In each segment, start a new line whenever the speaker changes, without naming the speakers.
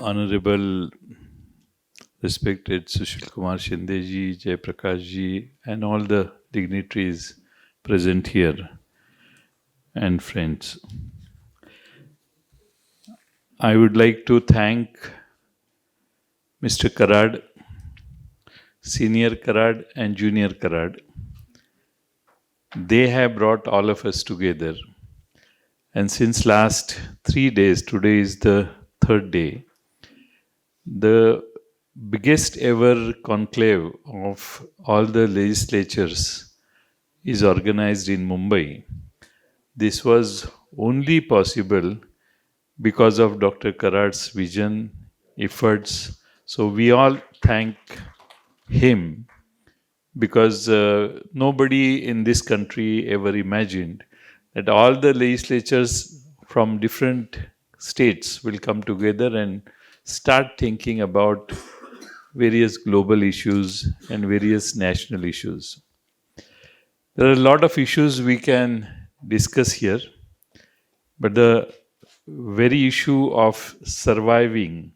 Honorable respected Sushil Kumar Shinde ji, Jay Prakash ji, and all the dignitaries present here and friends. I would like to thank Mr. Karad, Senior Karad and Junior Karad. They have brought all of us together. And since last 3 days, today is the third day, the biggest ever conclave of all the legislatures is organized in Mumbai. This was only possible because of Dr. Karad's vision, efforts. So we all thank him because nobody in this country ever imagined that all the legislatures from different states will come together and start thinking about various global issues and various national issues. There are a lot of issues we can discuss here, but the very issue of surviving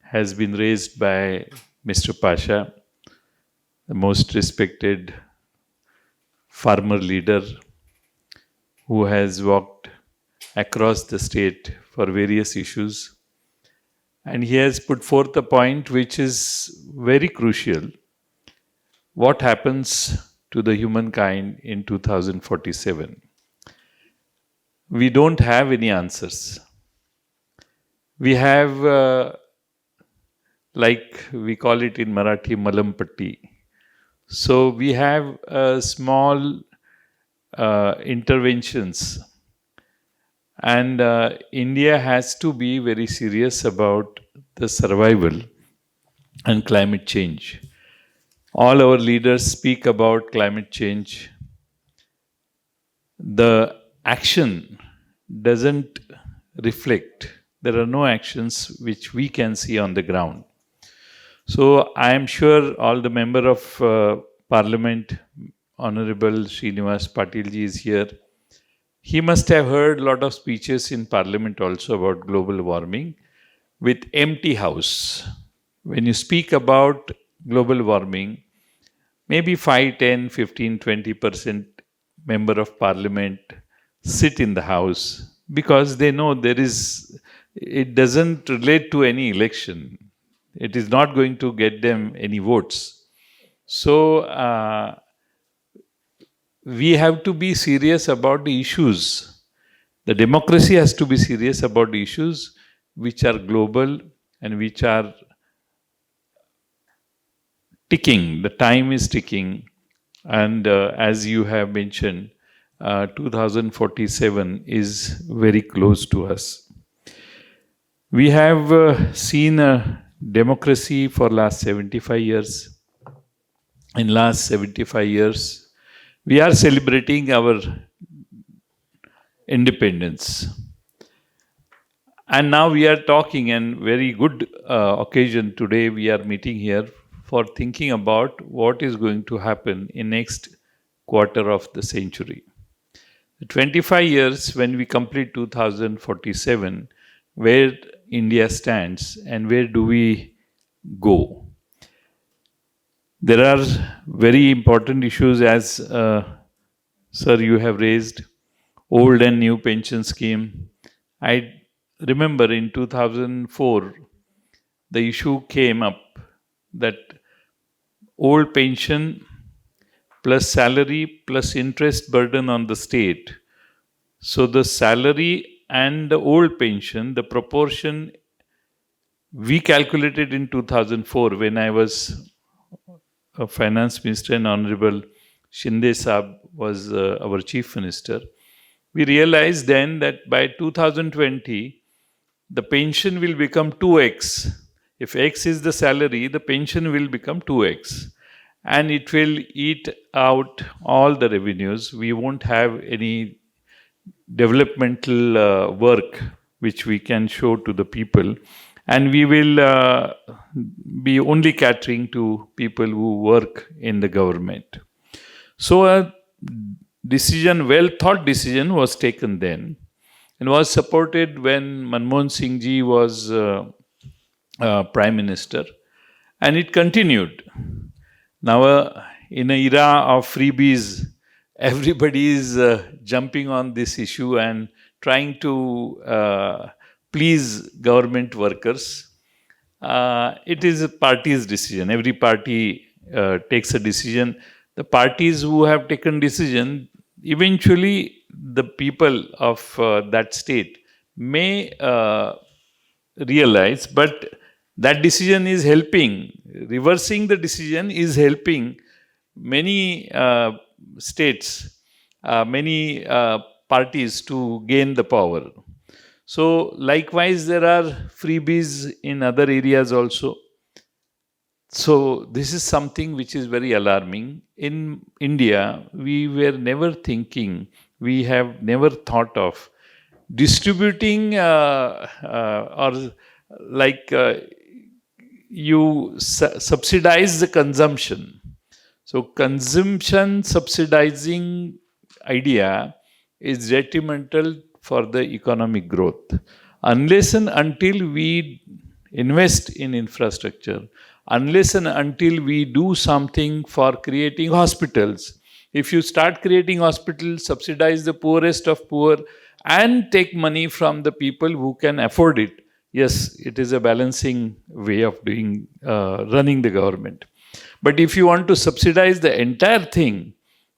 has been raised by Mr. Pasha, the most respected farmer leader who has walked across the state for various issues. And he has put forth a point which is very crucial. What happens to the humankind in 2047? We don't have any answers. We have, like we call it in Marathi, Malampatti. So we have small interventions. And India has to be very serious about the survival and climate change. All our leaders speak about climate change. The action doesn't reflect. There are no actions which we can see on the ground. So I am sure all the member of Parliament, Honorable Shri Patil ji is here. He must have heard a lot of speeches in Parliament also about global warming with empty house. When you speak about global warming, maybe 5, 10, 15, 20% member of Parliament sit in the house because they know it doesn't relate to any election. It is not going to get them any votes. So, we have to be serious about the issues. The democracy has to be serious about the issues which are global and which are ticking. The time is ticking. And as you have mentioned, 2047 is very close to us. We have seen a democracy for last 75 years. In last 75 years, we are celebrating our independence. And now we are talking, and very good occasion today we are meeting here for thinking about what is going to happen in next quarter of the century. 25 years when we complete 2047, where India stands and where do we go? There are very important issues as, sir, you have raised, old and new pension scheme. I remember in 2004, the issue came up that old pension plus salary plus interest burden on the state. So the salary and the old pension, the proportion we calculated in 2004 when I was a finance minister and Honorable Shinde Saab was our chief minister. We realized then that by 2020, the pension will become 2x. If X is the salary, the pension will become 2x. And it will eat out all the revenues. We won't have any developmental work which we can show to the people. And we will be only catering to people who work in the government. So a decision, well-thought decision was taken then and was supported when Manmohan Singh ji was Prime Minister, and it continued. Now, in an era of freebies, everybody is jumping on this issue and trying to please government workers. It is a party's decision. Every party takes a decision. The parties who have taken decision, eventually the people of that state may realize, but that decision is helping. Reversing the decision is helping many states, many parties to gain the power. So likewise, there are freebies in other areas also. So this is something which is very alarming. In India, we were never thinking, we have never thought of distributing or like you subsidize the consumption. So consumption subsidizing idea is detrimental for the economic growth. Unless and until we invest in infrastructure, unless and until we do something for creating hospitals. If you start creating hospitals, subsidize the poorest of poor, and take money from the people who can afford it, yes, it is a balancing way of doing running the government. But if you want to subsidize the entire thing,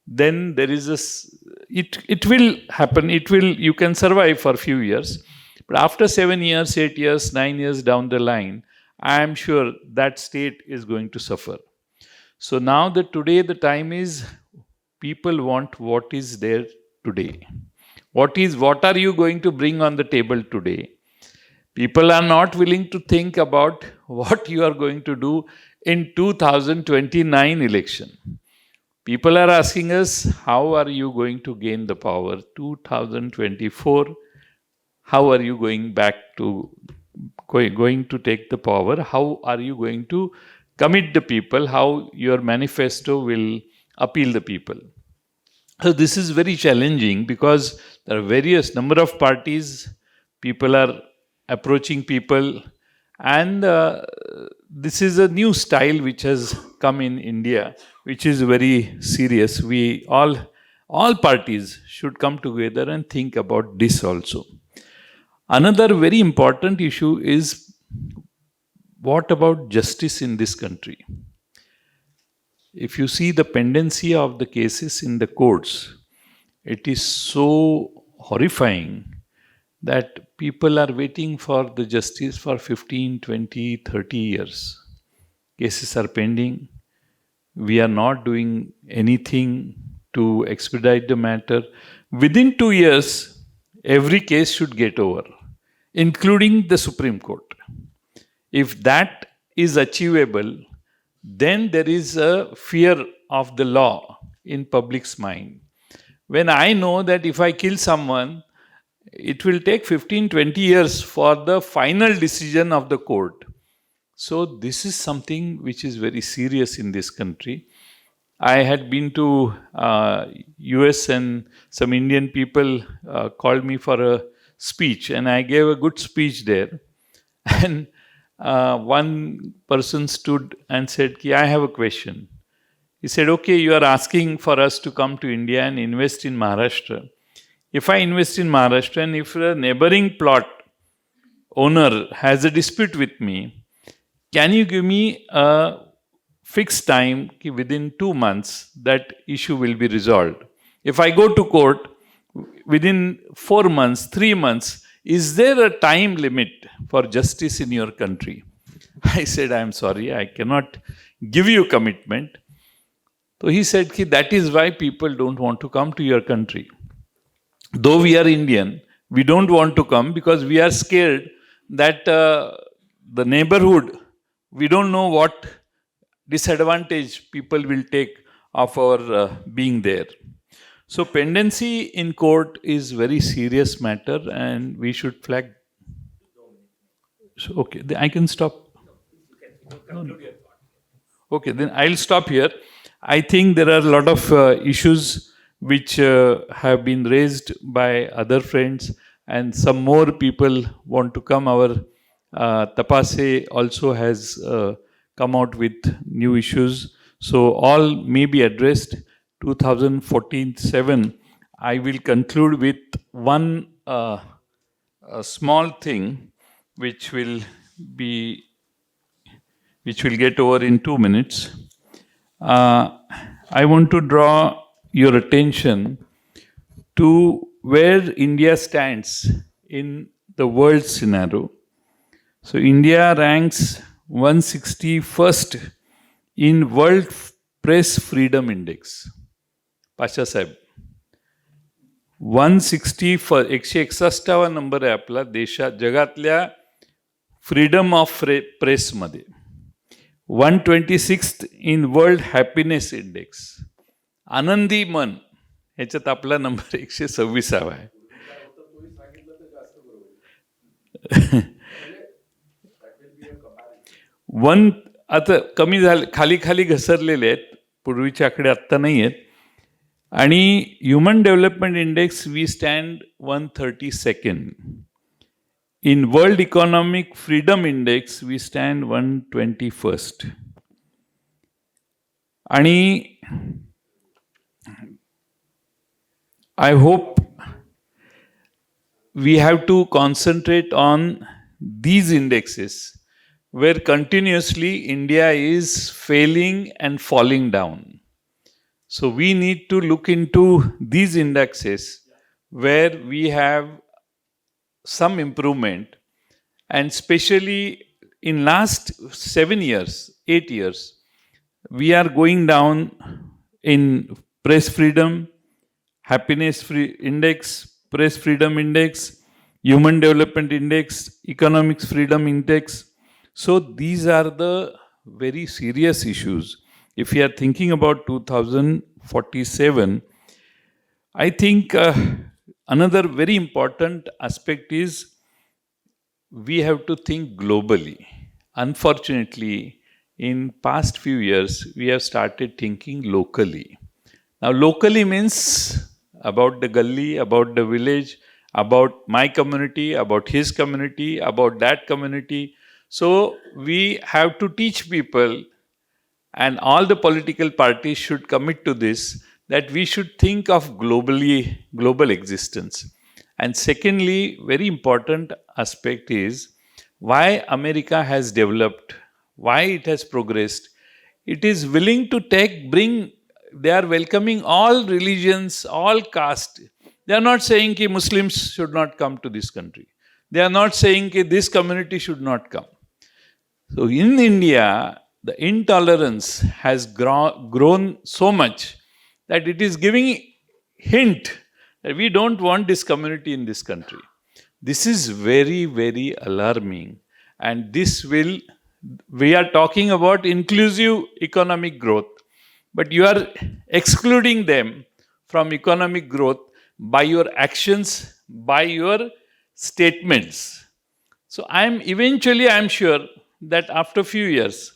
then there is it will happen. You can survive for a few years, but after 7 years, 8 years, 9 years down the line, I am sure that state is going to suffer. So now today the time is people want what is there today. What are you going to bring on the table today? People are not willing to think about what you are going to do in 2029 election. People are asking us, how are you going to gain the power? 2024, how are you going to take the power? How are you going to commit the people? How your manifesto will appeal the people? So this is very challenging because there are various number of parties. People are approaching people, and this is a new style which has come in India, which is very serious. We all parties should come together and think about this also. Another very important issue is, what about justice in this country? If you see the pendency of the cases in the courts, it is so horrifying that people are waiting for the justice for 15, 20, 30 years. Cases are pending. We are not doing anything to expedite the matter. Within 2 years, every case should get over, including the Supreme Court. If that is achievable, then there is a fear of the law in public's mind. When I know that if I kill someone, it will take 15, 20 years for the final decision of the court. So this is something which is very serious in this country. I had been to US, and some Indian people called me for a speech, and I gave a good speech there. And one person stood and said, I have a question. He said, okay, you are asking for us to come to India and invest in Maharashtra. If I invest in Maharashtra, and if a neighboring plot owner has a dispute with me, can you give me a fixed time within 2 months that issue will be resolved? If I go to court within 4 months, 3 months, is there a time limit for justice in your country? I said, I am sorry, I cannot give you commitment. So he said, that is why people don't want to come to your country. Though we are Indian, we don't want to come because we are scared that the neighborhood, we don't know what disadvantage people will take of our being there. So pendency in court is very serious matter, and we should flag. So, okay, I can stop. Okay, then I'll stop here. I think there are a lot of issues which have been raised by other friends, and some more people want to come. Our Tapase also has come out with new issues. So all may be addressed. 2014-7, I will conclude with one a small thing which will be which will get over in 2 minutes. I want to draw your attention to where India stands in the world scenario. So India ranks 161st in World Press Freedom Index. Pasha Sahib. 161 number आहे आपला देशात जगातल्या freedom of प्रेसमध्ये. 126th in world happiness index. आनंदी मन ह्याच्यात आपला number 126 आहे. आता कमी झाले, खाली खाली घसरलेले आहेत, पूर्वीच्या आकडे आत्ता नाही आहेत. आणि human development index we stand 132nd. In World Economic Freedom Index, we stand 121st. आणि I hope we have to concentrate on these indexes where continuously India is failing and falling down. So we need to look into these indexes where we have some improvement, and especially in last 7 years, 8 years, we are going down in press freedom, happiness free index, press freedom index, human development index, economics freedom index. So these are the very serious issues. If we are thinking about 2047, I think another very important aspect is we have to think globally. Unfortunately, in past few years, we have started thinking locally. Now, locally means about the gully, about the village, about my community, about his community, about that community. So we have to teach people, and all the political parties should commit to this, that we should think of global existence. And secondly, very important aspect is why America has developed, why it has progressed. It is willing to they are welcoming all religions, all caste. They are not saying that Muslims should not come to this country. They are not saying that this community should not come. So in India, the intolerance has grown so much that it is giving hint that we don't want this community in this country. This is very, very alarming. And we are talking about inclusive economic growth, but you are excluding them from economic growth by your actions, by your statements. So I'm sure that after a few years,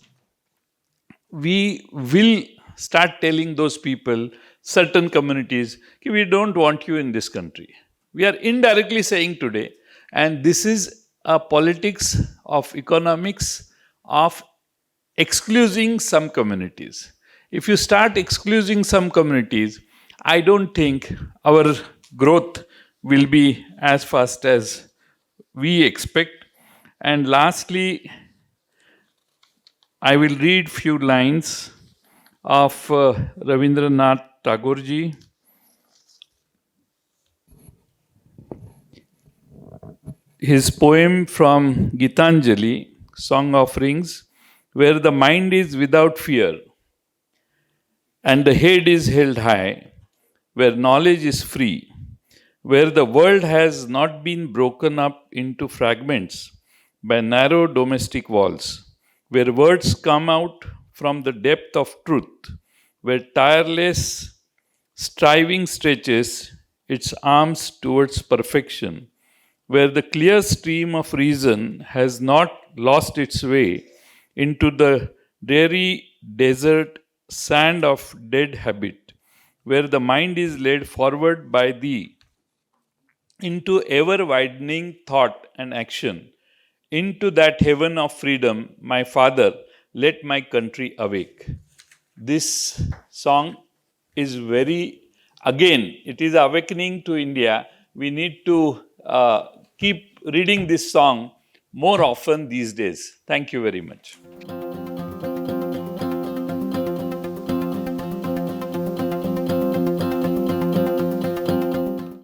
we will start telling those people, certain communities, that we don't want you in this country. We are indirectly saying today, and this is a politics of economics of excluding some communities. If you start excluding some communities, I don't think our growth will be as fast as we expect. And lastly, I will read few lines of Ravindranath Tagore ji. His poem from Gitanjali, Song Offerings, where the mind is without fear and the head is held high, where knowledge is free, where the world has not been broken up into fragments by narrow domestic walls, where words come out from the depth of truth, where tireless striving stretches its arms towards perfection, where the clear stream of reason has not lost its way into the dreary desert sand of dead habit, where the mind is led forward by thee into ever-widening thought and action, into that heaven of freedom, my father, let my country awake. This song is again, it is awakening to India. We need to keep reading this song more often these days. Thank you very much.